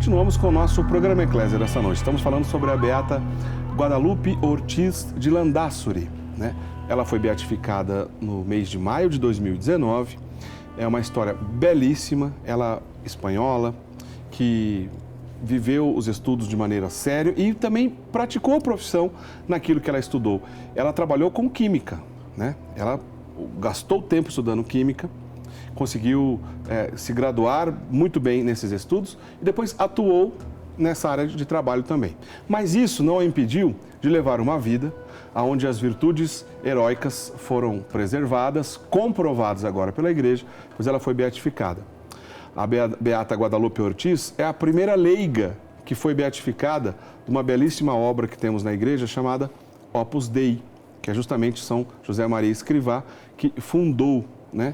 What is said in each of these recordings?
continuamos com o nosso programa Eclésia dessa noite. Estamos falando sobre a beata Guadalupe Ortiz de Landázuri, né? Ela foi beatificada no mês de maio de 2019. É uma história belíssima. Ela é espanhola, que viveu os estudos de maneira séria e também praticou a profissão naquilo que ela estudou. Ela trabalhou com química, né? Ela gastou tempo estudando química, conseguiu se graduar muito bem nesses estudos e depois atuou nessa área de trabalho também. Mas isso não a impediu de levar uma vida onde as virtudes heróicas foram preservadas, comprovadas agora pela igreja, pois ela foi beatificada. A beata Guadalupe Ortiz é a primeira leiga que foi beatificada de uma belíssima obra que temos na igreja chamada Opus Dei, que é justamente São José Maria Escrivá que fundou, né,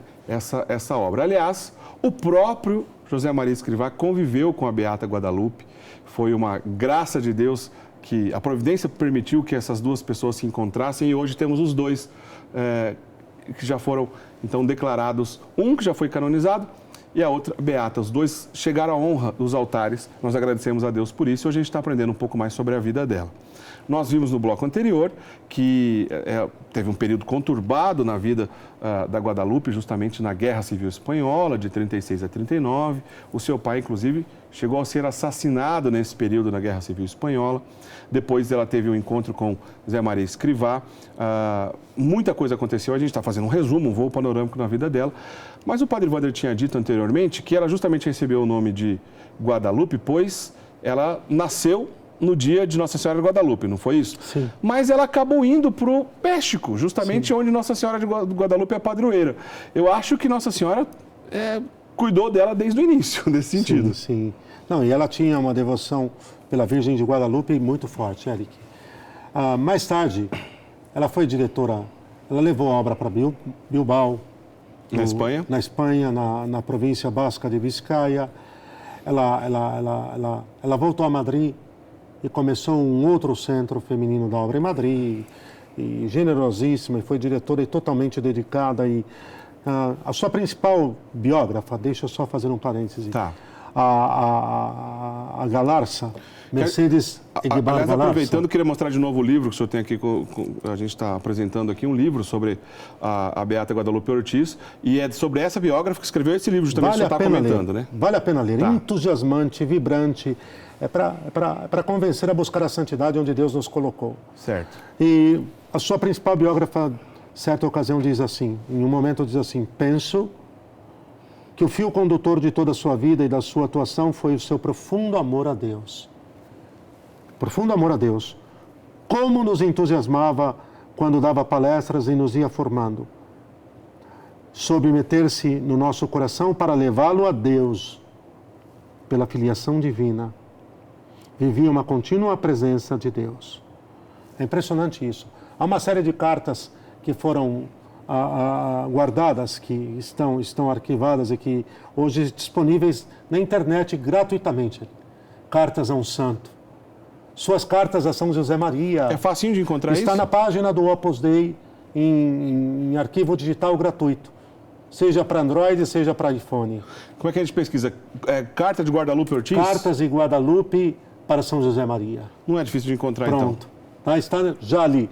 essa obra. Aliás, o próprio José Maria Escrivá conviveu com a beata Guadalupe. Foi uma graça de Deus que a providência permitiu que essas duas pessoas se encontrassem e hoje temos os dois que já foram, então, declarados, um que já foi canonizado e a outra beata. Os dois chegaram à honra dos altares, nós agradecemos a Deus por isso e hoje a gente está aprendendo um pouco mais sobre a vida dela. Nós vimos no bloco anterior que teve um período conturbado na vida da Guadalupe, justamente na Guerra Civil Espanhola, de 36 a 39. O seu pai, inclusive, chegou a ser assassinado nesse período na Guerra Civil Espanhola. Depois ela teve um encontro com Zé Maria Escrivá. Muita coisa aconteceu, a gente está fazendo um resumo, um voo panorâmico na vida dela. Mas o padre Wander tinha dito anteriormente que ela justamente recebeu o nome de Guadalupe, pois ela nasceu no dia de Nossa Senhora de Guadalupe, não foi isso? Sim. Mas ela acabou indo para o México, justamente Sim. onde Nossa Senhora de Guadalupe é padroeira. Eu acho que Nossa Senhora cuidou dela desde o início, nesse sentido. Sim, sim. Não, e ela tinha uma devoção pela Virgem de Guadalupe muito forte, Eric. Mais tarde, ela foi diretora, ela levou a obra para Bilbao. Na Espanha? Na Espanha, na província basca de Vizcaya. Ela voltou a Madrid e começou um outro centro feminino da obra em Madrid, e generosíssima, e foi diretora e totalmente dedicada. E a sua principal biógrafa, deixa eu só fazer um parêntese, Tá. a Galarça, Mercedes Egbar Aliás, Galarça. aproveitando, queria mostrar de novo o livro que o senhor tem aqui, a gente está apresentando aqui um livro sobre a beata Guadalupe Ortiz, e é sobre essa biógrafa que escreveu esse livro, justamente, que o senhor está comentando, né? Vale a pena ler, Tá. Entusiasmante, vibrante, é para convencer a buscar a santidade onde Deus nos colocou. Certo. E a sua principal biógrafa, certa ocasião, diz assim, em um momento diz assim: penso que o fio condutor de toda a sua vida e da sua atuação foi o seu profundo amor a Deus. Profundo amor a Deus. Como nos entusiasmava quando dava palestras e nos ia formando. Submeter-se no nosso coração para levá-lo a Deus pela filiação divina. Vivia uma contínua presença de Deus. É impressionante isso. Há uma série de cartas que foram guardadas, que estão arquivadas e que hoje disponíveis na internet gratuitamente. Cartas a um santo. Suas cartas a São José Maria. É facinho de encontrar isso? Está na página do Opus Dei em arquivo digital gratuito. Seja para Android, seja para iPhone. Como é que a gente pesquisa? Carta de Guadalupe Ortiz? Cartas de Guadalupe para São José Maria. Não é difícil de encontrar, Pronto. Tá, está já ali.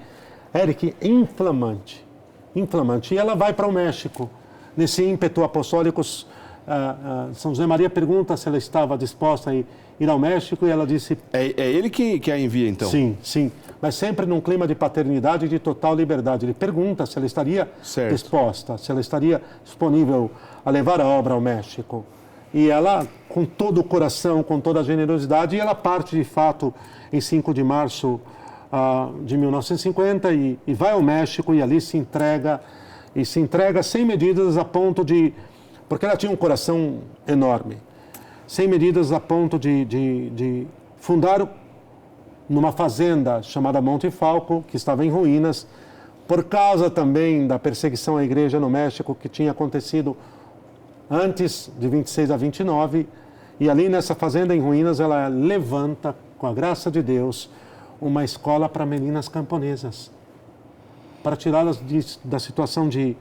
Eric, inflamante. Inflamante. E ela vai para o México. Nesse ímpeto apostólico, São José Maria pergunta se ela estava disposta a ir ao México e ela disse... É ele que a envia, então? Sim, sim. Mas sempre num clima de paternidade e de total liberdade. Ele pergunta se ela estaria disposta, se ela estaria disponível a levar a obra ao México. E ela, com todo o coração, com toda a generosidade, ela parte, de fato, em 5 de março de 1950 e vai ao México e ali se entrega sem medidas a ponto de... Porque ela tinha um coração enorme. Sem medidas a ponto de fundar numa fazenda chamada Monte Falco, que estava em ruínas, por causa também da perseguição à igreja no México, que tinha acontecido antes de 26 a 29, e ali nessa fazenda em ruínas ela levanta, com a graça de Deus, uma escola para meninas camponesas, para tirá-las da situação de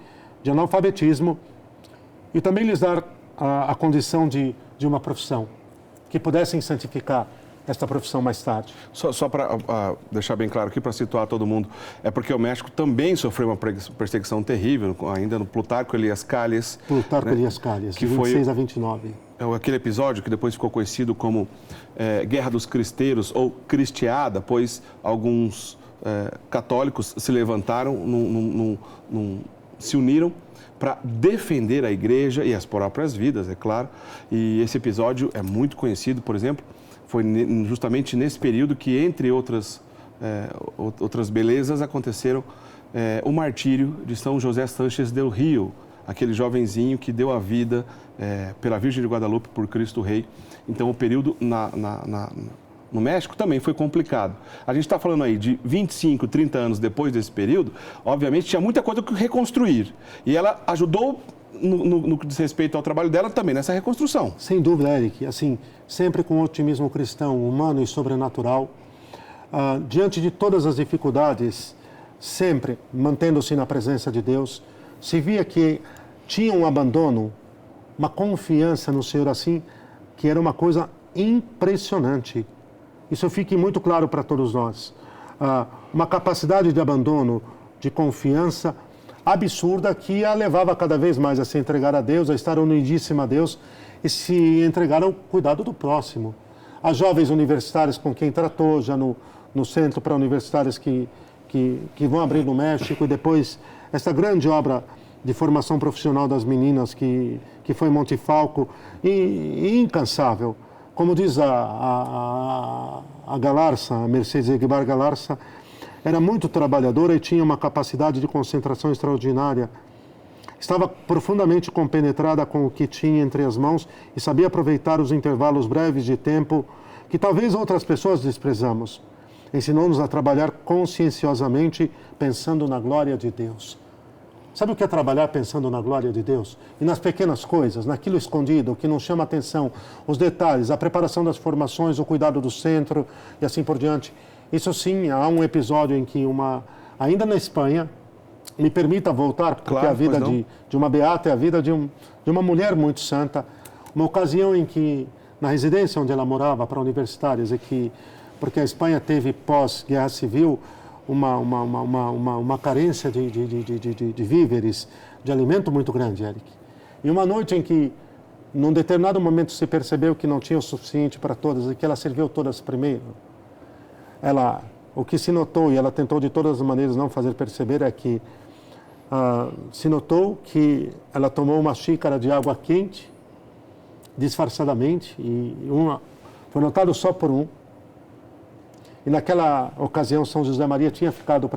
analfabetismo e também lhes dar a condição de uma profissão. que pudessem santificar esta profissão mais tarde. Só para deixar bem claro aqui, para situar todo mundo, é porque o México também sofreu uma perseguição terrível, ainda no Plutarco Elias Calles. Plutarco Elias Calles, de 26 a 29. É aquele episódio que depois ficou conhecido como Guerra dos Cristeiros ou Cristiada, pois alguns católicos se levantaram, se uniram para defender a igreja e as próprias vidas, é claro. E esse episódio é muito conhecido, por exemplo, foi justamente nesse período que, entre outras belezas, aconteceram o martírio de São José Sánchez del Rio, aquele jovenzinho que deu a vida pela Virgem de Guadalupe, por Cristo Rei. Então, o período no México também foi complicado. A gente está falando aí de 25, 30 anos depois desse período, obviamente tinha muita coisa que reconstruir. E ela ajudou no que diz respeito ao trabalho dela também, nessa reconstrução. Sem dúvida, Eric. Assim, sempre com otimismo cristão, humano e sobrenatural. Diante de todas as dificuldades, sempre mantendo-se na presença de Deus, se via que tinha um abandono, uma confiança no Senhor assim, que era uma coisa impressionante. Isso fique muito claro para todos nós. Uma capacidade de abandono, de confiança absurda que a levava cada vez mais a se entregar a Deus, a estar unidíssima a Deus e se entregar ao cuidado do próximo. As jovens universitárias com quem tratou, já no centro para universitárias que vão abrir no México, e depois essa grande obra de formação profissional das meninas que foi Montefalco, e incansável. Como diz a Galarza, a Mercedes Eguibar Galarza, era muito trabalhadora e tinha uma capacidade de concentração extraordinária. Estava profundamente compenetrada com o que tinha entre as mãos e sabia aproveitar os intervalos breves de tempo que talvez outras pessoas desprezamos. Ensinou-nos a trabalhar conscienciosamente, pensando na glória de Deus. Sabe o que é trabalhar pensando na glória de Deus? E nas pequenas coisas, naquilo escondido, que não chama atenção, os detalhes, a preparação das formações, o cuidado do centro e assim por diante. Isso sim, há um episódio em que ainda na Espanha, me permita voltar, porque claro, a vida de uma beata é a vida de uma mulher muito santa, uma ocasião em que, na residência onde ela morava, para universitárias, porque a Espanha teve, pós-guerra civil, uma carência de víveres, de alimento muito grande, Eric. E uma noite em que, num determinado momento, se percebeu que não tinha o suficiente para todas e que ela serviu todas primeiro, o que se notou, e ela tentou de todas as maneiras não fazer perceber, é que se notou que ela tomou uma xícara de água quente, disfarçadamente, e foi notado só por um. E naquela ocasião, São José Maria tinha ficado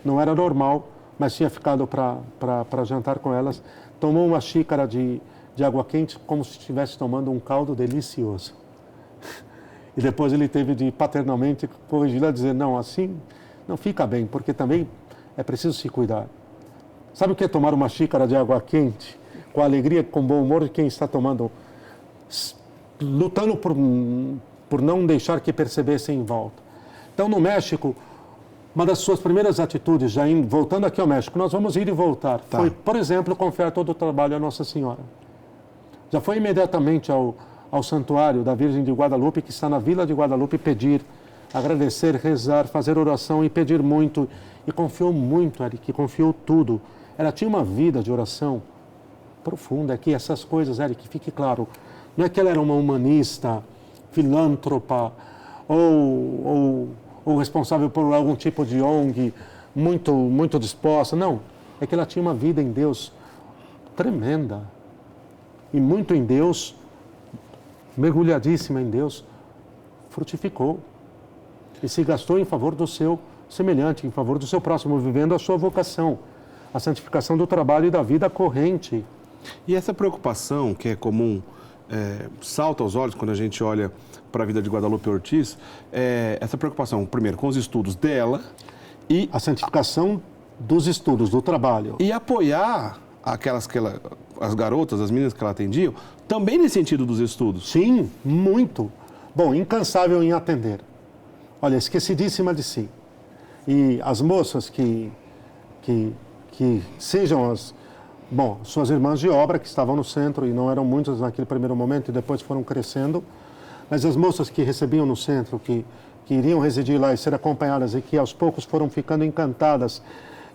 não era normal, mas tinha ficado para jantar com elas, tomou uma xícara de água quente como se estivesse tomando um caldo delicioso. E depois ele teve de paternalmente corrigir ela, dizer, não, assim não fica bem, porque também é preciso se cuidar. Sabe o que é tomar uma xícara de água quente, com alegria, com bom humor de quem está tomando, lutando por não deixar que percebessem em volta. Então, no México, uma das suas primeiras atitudes, voltando aqui ao México, nós vamos ir e voltar, foi, por exemplo, confiar todo o trabalho à Nossa Senhora. Já foi imediatamente ao santuário da Virgem de Guadalupe, que está na Vila de Guadalupe, pedir, agradecer, rezar, fazer oração e pedir muito. E confiou muito, Eric, confiou tudo. Ela tinha uma vida de oração profunda. Aqui, essas coisas, Eric, fique claro, não é que ela era uma humanista, filântropa, ou responsável por algum tipo de ONG muito disposta. Não, é que ela tinha uma vida em Deus tremenda. E muito em Deus, mergulhadíssima em Deus, frutificou. E se gastou em favor do seu semelhante, em favor do seu próximo, vivendo a sua vocação, a santificação do trabalho e da vida corrente. E essa preocupação que é comum, salta aos olhos quando a gente olha para a vida de Guadalupe Ortiz, essa preocupação, primeiro, com os estudos dela e... A santificação dos estudos, do trabalho. E apoiar as garotas, as meninas que ela atendia, também nesse sentido dos estudos. Sim, muito. Bom, incansável em atender. Olha, esquecidíssima de si. E as moças que sejam suas irmãs de obra, que estavam no centro, e não eram muitas naquele primeiro momento, e depois foram crescendo, Mas as moças que recebiam no centro, que iriam residir lá e ser acompanhadas, e que aos poucos foram ficando encantadas,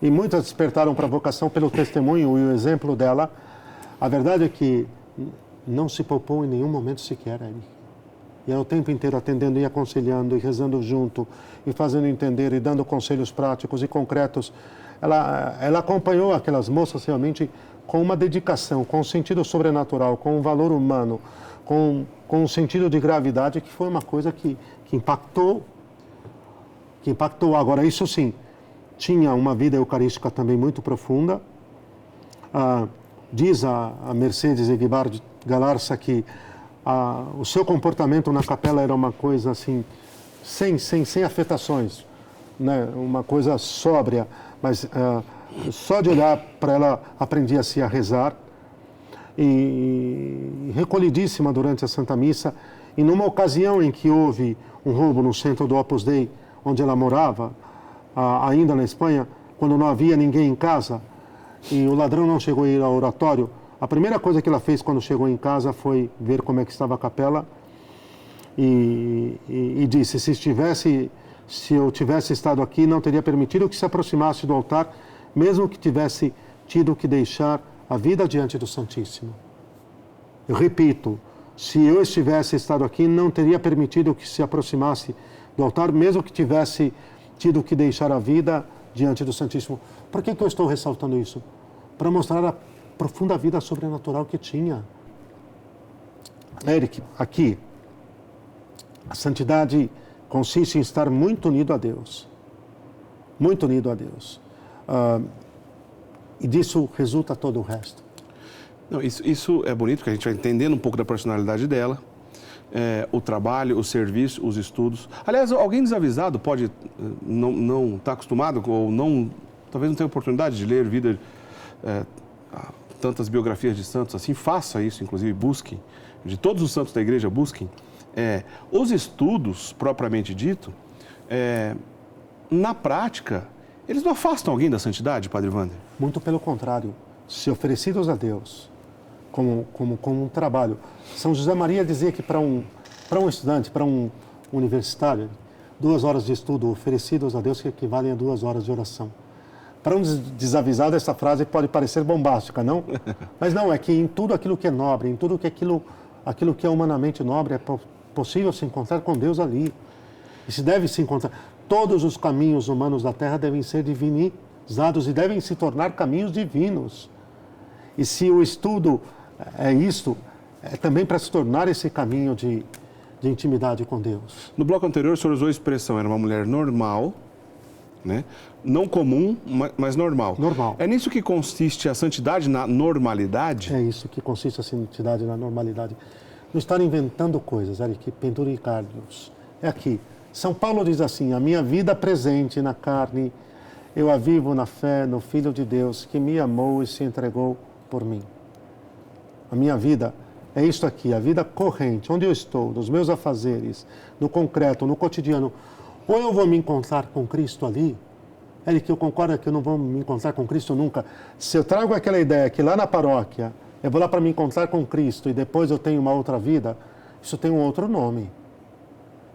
e muitas despertaram para a vocação pelo testemunho e o exemplo dela, a verdade é que não se poupou em nenhum momento sequer, Eric. E é o tempo inteiro atendendo e aconselhando e rezando junto e fazendo entender e dando conselhos práticos e concretos. Ela acompanhou aquelas moças realmente com uma dedicação, com um sentido sobrenatural, com um valor humano, com um sentido de gravidade, que foi uma coisa que impactou. Agora, isso sim, tinha uma vida eucarística também muito profunda. Diz a Mercedes Eguibar Galarza que o seu comportamento na capela era uma coisa assim, sem afetações, né? Uma coisa sóbria, mas só de olhar para ela aprendia-se a rezar, e recolhidíssima durante a Santa Missa. E numa ocasião em que houve um roubo no centro do Opus Dei, onde ela morava, ainda na Espanha, quando não havia ninguém em casa, e o ladrão não chegou a ir ao oratório, a primeira coisa que ela fez quando chegou em casa foi ver como é que estava a capela e disse, se eu tivesse estado aqui, não teria permitido que se aproximasse do altar, mesmo que tivesse tido que deixar a vida diante do Santíssimo. Eu repito, se eu estivesse estado aqui, não teria permitido que se aproximasse do altar, mesmo que tivesse tido que deixar a vida diante do Santíssimo. Por que eu estou ressaltando isso? Para mostrar a profunda vida sobrenatural que tinha. Eric, aqui, a santidade consiste em estar muito unido a Deus. Muito unido a Deus. E disso resulta todo o resto. Não, isso é bonito, porque a gente vai entendendo um pouco da personalidade dela, o trabalho, o serviço, os estudos. Aliás, alguém desavisado pode não estar acostumado ou talvez não tenha oportunidade de ler tantas biografias de santos assim, faça isso, inclusive busquem, de todos os santos da igreja, busquem. Os estudos, propriamente dito, na prática, eles não afastam alguém da santidade, Padre Wander? Muito pelo contrário, se oferecidos a Deus, como um trabalho. São José Maria dizia que para um estudante, para um universitário, 2 horas de estudo oferecidos a Deus que equivalem a 2 horas de oração. Para um desavisado, essa frase pode parecer bombástica, não? Mas não, é que em tudo aquilo que é nobre, em tudo que aquilo que é humanamente nobre, é possível se encontrar com Deus ali. E se deve se encontrar. Todos os caminhos humanos da terra devem ser divinizados e devem se tornar caminhos divinos. E se o estudo é isto, é também para se tornar esse caminho de intimidade com Deus. No bloco anterior, o senhor usou a expressão, era uma mulher normal, né? Não comum, mas normal. Normal. É nisso que consiste a santidade na normalidade? É isso que consiste a santidade na normalidade. Não estar inventando coisas, Eric, penduricários. É aqui. São Paulo diz assim, a minha vida presente na carne, eu a vivo na fé no Filho de Deus, que me amou e se entregou por mim. A minha vida é isto aqui, a vida corrente, onde eu estou, nos meus afazeres, no concreto, no cotidiano. Ou eu vou me encontrar com Cristo ali, Eric, eu concordo que eu não vou me encontrar com Cristo nunca. Se eu trago aquela ideia que lá na paróquia, eu vou lá para me encontrar com Cristo e depois eu tenho uma outra vida, isso tem um outro nome.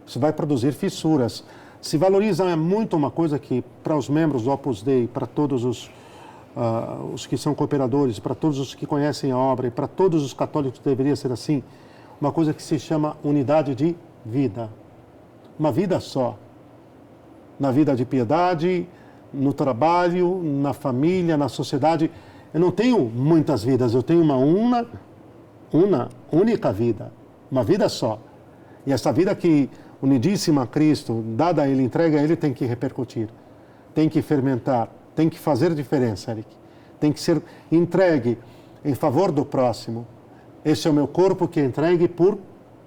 Isso vai produzir fissuras. Se valoriza muito uma coisa que, para os membros do Opus Dei, para todos os que são cooperadores, para todos os que conhecem a obra e para todos os católicos deveria ser assim, uma coisa que se chama unidade de vida. Uma vida só. Na vida de piedade, no trabalho, na família, na sociedade. Eu não tenho muitas vidas, eu tenho uma única vida. Uma vida só. E essa vida que unidíssima a Cristo, dada a Ele, entregue a Ele, tem que repercutir, tem que fermentar, tem que fazer diferença, Eric. Tem que ser entregue em favor do próximo. Esse é o meu corpo que é entregue por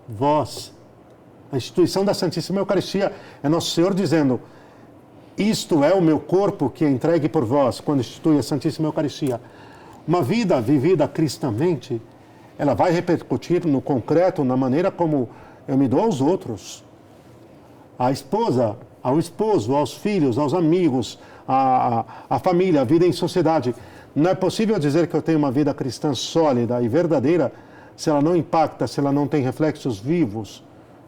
vós. A instituição da Santíssima Eucaristia é Nosso Senhor dizendo, isto é o meu corpo que é entregue por vós, quando institui a Santíssima Eucaristia. Uma vida vivida cristamente, ela vai repercutir no concreto, na maneira como eu me dou aos outros. À esposa, ao esposo, aos filhos, aos amigos, à família, a vida em sociedade. Não é possível dizer que eu tenho uma vida cristã sólida e verdadeira se ela não impacta, se ela não tem reflexos vivos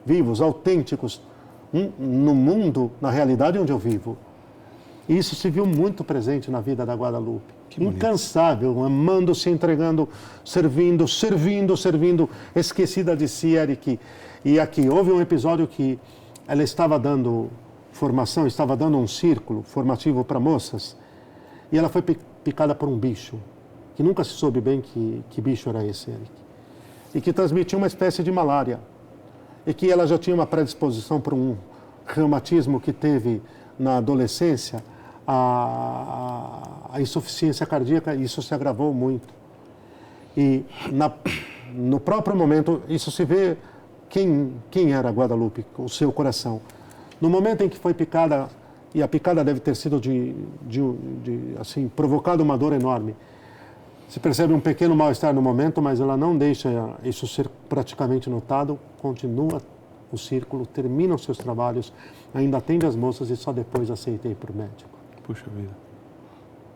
vivos, autênticos, no mundo, na realidade onde eu vivo. E isso se viu muito presente na vida da Guadalupe. Incansável, amando, se entregando, servindo, esquecida de si, Eric. E aqui, houve um episódio que ela estava dando formação, estava dando um círculo formativo para moças, e ela foi picada por um bicho, que nunca se soube bem que bicho era esse, Eric. E que transmitia uma espécie de malária. E que ela já tinha uma predisposição para um reumatismo que teve na adolescência, a insuficiência cardíaca, isso se agravou muito. E no próprio momento, isso se vê quem era Guadalupe, o seu coração. No momento em que foi picada, e a picada deve ter sido assim, provocado uma dor enorme, se percebe um pequeno mal-estar no momento, mas ela não deixa isso ser praticamente notado, continua o círculo, termina os seus trabalhos, ainda atende as moças e só depois aceita ir para o médico. Puxa vida.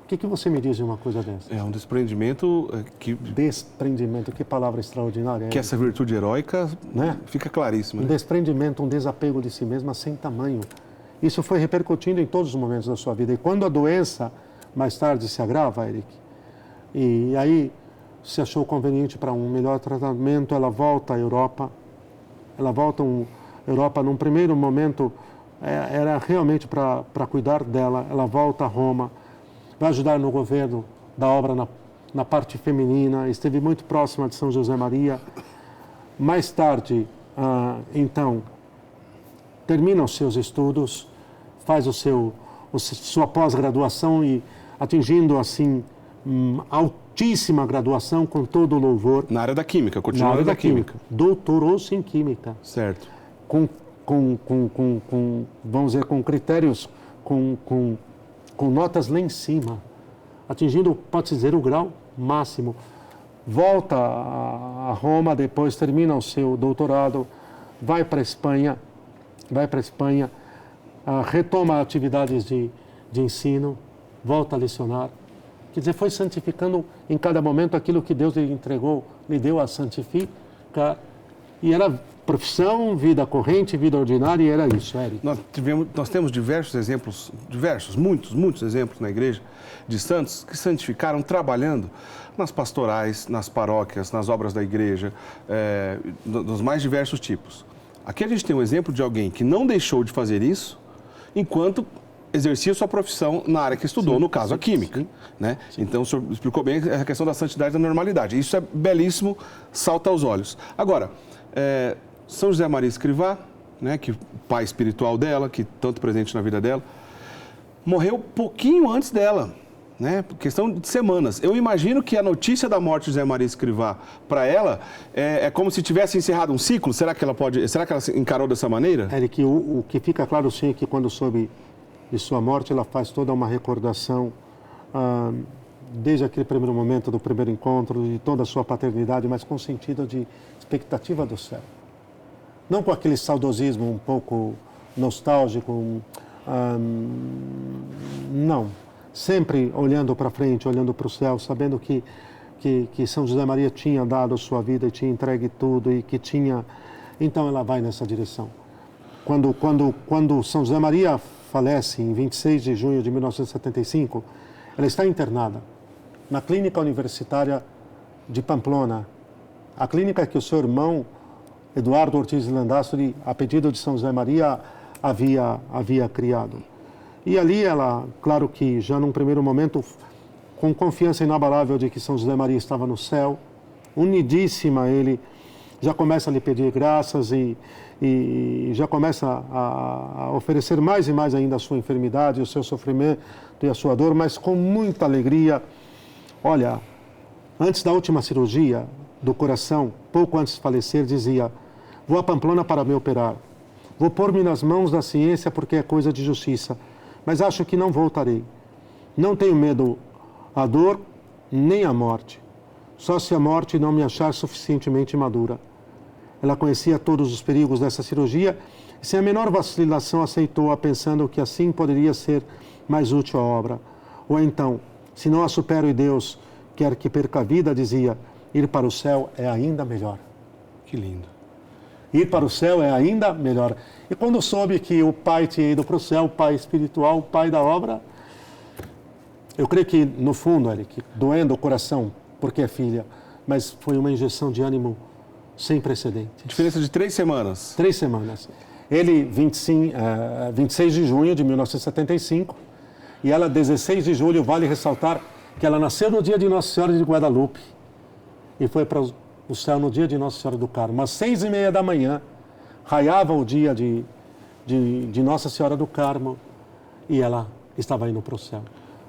O que você me diz de uma coisa dessa? É um desprendimento que... Desprendimento, que palavra extraordinária. Que essa virtude heróica, né, fica claríssima. Um desprendimento, um desapego de si mesma sem tamanho. Isso foi repercutindo em todos os momentos da sua vida. E quando a doença, mais tarde, se agrava, Eric, e aí se achou conveniente para um melhor tratamento, ela volta à Europa. Ela volta à Europa, num primeiro momento, era realmente para cuidar dela. Ela volta a Roma, vai ajudar no governo da obra na parte feminina, esteve muito próxima de São José Maria. Mais tarde, então, termina os seus estudos, faz sua pós-graduação e atingindo, assim, altíssima graduação com todo o louvor. Na área da química, continua na área da química. Doutorou-se em química. Certo. Vamos dizer, com critérios, com notas lá em cima, atingindo, pode-se dizer, o grau máximo. Volta a Roma, depois termina o seu doutorado, vai para a Espanha, retoma atividades de ensino, volta a lecionar. Quer dizer, foi santificando em cada momento aquilo que Deus lhe entregou, lhe deu a santificar. E era profissão, vida corrente, vida ordinária, e era isso, Eric. Nós temos diversos exemplos, muitos exemplos na igreja de santos que santificaram trabalhando nas pastorais, nas paróquias, nas obras da igreja, dos mais diversos tipos. Aqui a gente tem um exemplo de alguém que não deixou de fazer isso enquanto exercia sua profissão na área que estudou, no caso a química. Né? Então o senhor explicou bem a questão da santidade e da normalidade. Isso é belíssimo, salta aos olhos. Agora, São José Maria Escrivá, né, que o pai espiritual dela, que tanto presente na vida dela, morreu pouquinho antes dela, né, questão de semanas. Eu imagino que a notícia da morte de José Maria Escrivá, para ela, é como se tivesse encerrado um ciclo. Será que ela encarou dessa maneira? Eric, o que fica claro sim é que quando soube de sua morte, ela faz toda uma recordação, desde aquele primeiro momento do primeiro encontro, de toda a sua paternidade, mas com sentido de expectativa do céu. Não com aquele saudosismo um pouco nostálgico, não. Sempre olhando para frente, olhando para o céu, sabendo que São José Maria tinha dado a sua vida e tinha entregue tudo e que tinha... Então ela vai nessa direção. Quando São José Maria falece em 26 de junho de 1975, ela está internada na clínica universitária de Pamplona, a clínica que o seu irmão, Eduardo Ortiz de Landázuri, a pedido de São José Maria, havia criado. E ali ela, claro que já num primeiro momento, com confiança inabalável de que São José Maria estava no céu, unidíssima a ele, já começa a lhe pedir graças e já começa a oferecer mais e mais ainda a sua enfermidade, o seu sofrimento e a sua dor, mas com muita alegria. Olha, antes da última cirurgia do coração, pouco antes de falecer, dizia: vou a Pamplona para me operar. Vou pôr-me nas mãos da ciência porque é coisa de justiça, mas acho que não voltarei. Não tenho medo à dor nem à morte, só se a morte não me achar suficientemente madura. Ela conhecia todos os perigos dessa cirurgia e, sem a menor vacilação, aceitou-a, pensando que assim poderia ser mais útil à obra. Ou então, se não a supero e Deus quer que perca a vida, dizia, ir para o céu é ainda melhor. Que lindo. Ir para o céu é ainda melhor. E quando soube que o pai tinha ido para o céu, o pai espiritual, o pai da obra, eu creio que, no fundo, Eric, doendo o coração, porque é filha, mas foi uma injeção de ânimo sem precedentes. Diferença de 3 semanas. 3 semanas. Ele, 26 de junho de 1975, e ela, 16 de julho, vale ressaltar que ela nasceu no dia de Nossa Senhora de Guadalupe e foi para o céu no dia de Nossa Senhora do Carmo. Às 6h30 da manhã, raiava o dia de Nossa Senhora do Carmo e ela estava indo para o céu.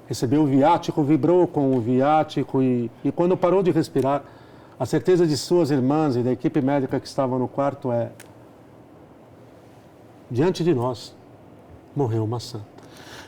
Recebeu o viático, vibrou com o viático e quando parou de respirar, a certeza de suas irmãs e da equipe médica que estava no quarto é: diante de nós, morreu uma santa.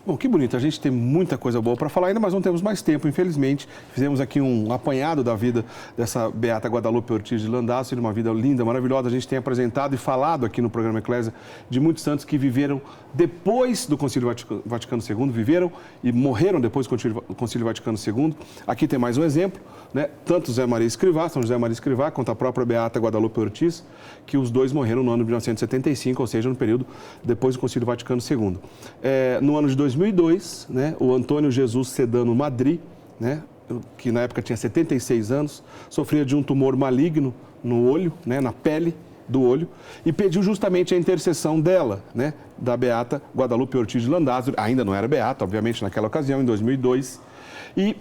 Bom, que bonito, a gente tem muita coisa boa para falar ainda, mas não temos mais tempo, infelizmente. Fizemos aqui um apanhado da vida dessa Beata Guadalupe Ortiz de Landázuri, uma vida linda, maravilhosa. A gente tem apresentado e falado aqui no programa Eclésia de muitos santos que viveram depois do Concílio Vaticano II, viveram e morreram depois do Concílio Vaticano II. Aqui tem mais um exemplo, né? Tanto São José Maria Escrivá, quanto a própria Beata Guadalupe Ortiz, que os dois morreram no ano de 1975, ou seja, no período depois do Concílio Vaticano II. No ano de 2002, né, o Antônio Jesus Sedano Madri, né, que na época tinha 76 anos, sofria de um tumor maligno no olho, né, na pele do olho, e pediu justamente a intercessão dela, né, da Beata Guadalupe Ortiz de Landázuri, ainda não era beata, obviamente, naquela ocasião, em 2002, e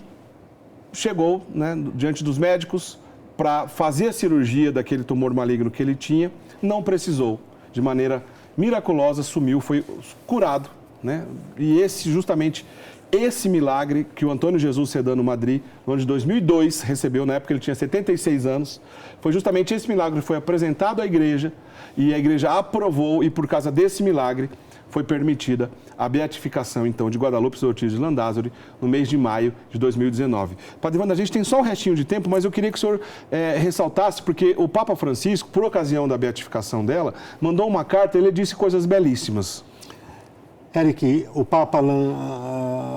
chegou, né, diante dos médicos para fazer a cirurgia daquele tumor maligno que ele tinha, não precisou, de maneira miraculosa, sumiu, foi curado, né? E justamente esse milagre que o Antônio Jesus Sedano Madri, no ano de 2002, recebeu, na época ele tinha 76 anos, foi justamente esse milagre que foi apresentado à igreja e a igreja aprovou e por causa desse milagre foi permitida a beatificação, então, de Guadalupe Ortiz de Landázuri no mês de maio de 2019. Padre Wander, a gente tem só um restinho de tempo, mas eu queria que o senhor ressaltasse, porque o Papa Francisco, por ocasião da beatificação dela, mandou uma carta e ele disse coisas belíssimas. Eric, o Papa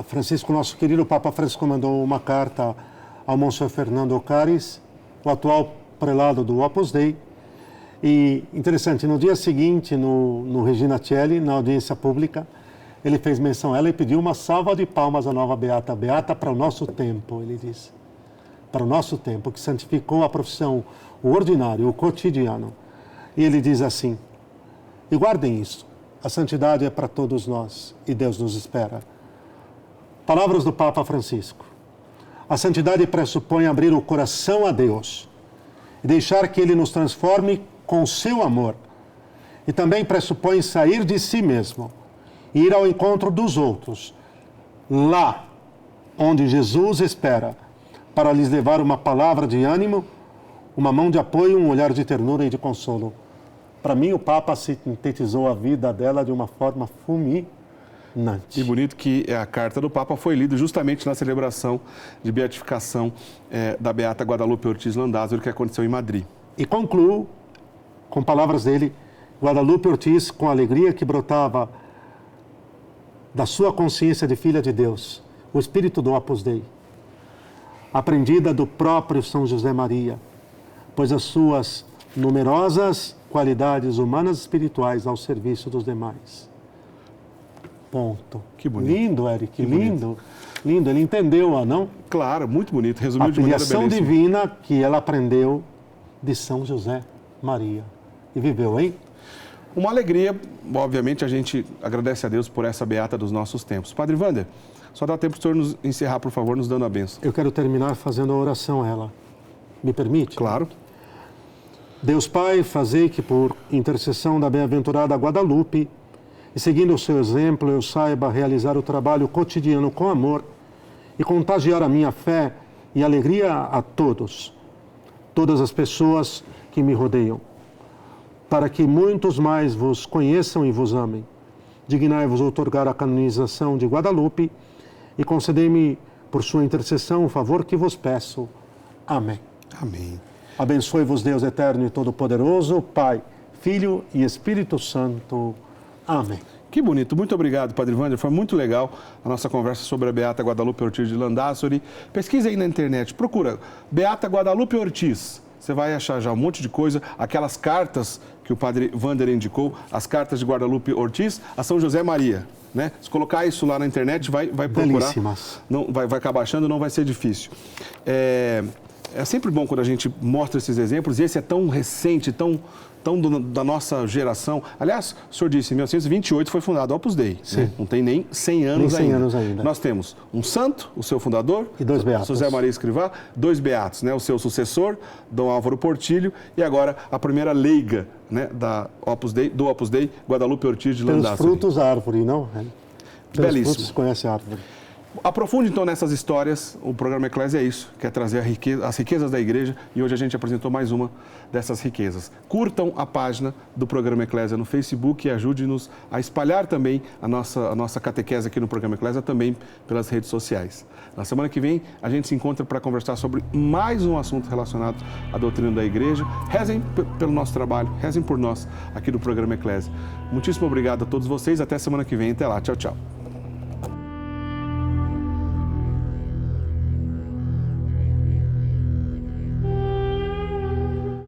Francisco, nosso querido Papa Francisco, mandou uma carta ao Monsenhor Fernando Ocares, o atual prelado do Opus Dei. E, interessante, no dia seguinte, no Regina Coeli, na audiência pública, ele fez menção a ela e pediu uma salva de palmas à nova Beata. Beata para o nosso tempo, ele disse. Para o nosso tempo, que santificou a profissão, o ordinário, o cotidiano. E ele diz assim, e guardem isso, a santidade é para todos nós e Deus nos espera. Palavras do Papa Francisco. A santidade pressupõe abrir o coração a Deus e deixar que Ele nos transforme com o seu amor. E também pressupõe sair de si mesmo e ir ao encontro dos outros, lá onde Jesus espera, para lhes levar uma palavra de ânimo, uma mão de apoio, um olhar de ternura e de consolo. Para mim, o Papa sintetizou a vida dela de uma forma fulminante. E bonito que a carta do Papa foi lida justamente na celebração de beatificação da Beata Guadalupe Ortiz Landázuri, que aconteceu em Madrid. E concluo com palavras dele, Guadalupe Ortiz, com a alegria que brotava da sua consciência de filha de Deus, o espírito do Opus Dei, aprendida do próprio São José Maria, pois as suas numerosas qualidades humanas e espirituais ao serviço dos demais. Ponto. Que bonito. Lindo, Eric, que lindo. Lindo, ele entendeu, não? Claro, muito bonito, resumiu de maneira belíssima. A filiação divina que ela aprendeu de São José Maria. E viveu, hein? Uma alegria, obviamente a gente agradece a Deus por essa beata dos nossos tempos. Padre Wander, só dá tempo para o senhor nos encerrar, por favor, nos dando a bênção. Eu quero terminar fazendo a oração a ela. Me permite? Claro. Deus Pai, fazei que por intercessão da bem-aventurada Guadalupe e seguindo o seu exemplo eu saiba realizar o trabalho cotidiano com amor e contagiar a minha fé e alegria a todas as pessoas que me rodeiam, para que muitos mais vos conheçam e vos amem. Dignai-vos outorgar a canonização de Guadalupe e concedei-me, por sua intercessão, o favor que vos peço. Amém. Amém. Abençoe-vos Deus eterno e todo-poderoso, Pai, Filho e Espírito Santo. Amém. Que bonito. Muito obrigado, Padre Wander. Foi muito legal a nossa conversa sobre a Beata Guadalupe Ortiz de Landázuri. Pesquisa aí na internet, procura Beata Guadalupe Ortiz. Você vai achar já um monte de coisa, aquelas cartas que o padre Wander indicou, as cartas de Guadalupe Ortiz a São José Maria. Né? Se colocar isso lá na internet, vai procurar. Belíssimas. Não, vai acabar achando, não vai ser difícil. É sempre bom quando a gente mostra esses exemplos, e esse é tão recente, tão da nossa geração. Aliás, o senhor disse, em 1928 foi fundado o Opus Dei. Né? Não tem nem 100 anos nem 100 anos ainda. Nós temos um santo, o seu fundador, e 2 beatos. José Maria Escrivá, 2 beatos, né? O seu sucessor, Dom Álvaro Portilho, e agora a primeira leiga, né, do Opus Dei, Guadalupe Ortiz de Landázuri. Pelos frutos a árvore, não? Pelos Belíssimo. frutos se conhece a árvore. Aprofunde então nessas histórias. O programa Eclésia é isso, quer trazer as riquezas da igreja, e hoje a gente apresentou mais uma dessas riquezas. Curtam a página do programa Eclésia no Facebook e ajude-nos a espalhar também a nossa catequese aqui no programa Eclésia, também pelas redes sociais. Na semana que vem a gente se encontra para conversar sobre mais um assunto relacionado à doutrina da igreja. Rezem pelo nosso trabalho, rezem por nós aqui do programa Eclésia. Muitíssimo obrigado a todos vocês, até semana que vem, até lá, tchau, tchau.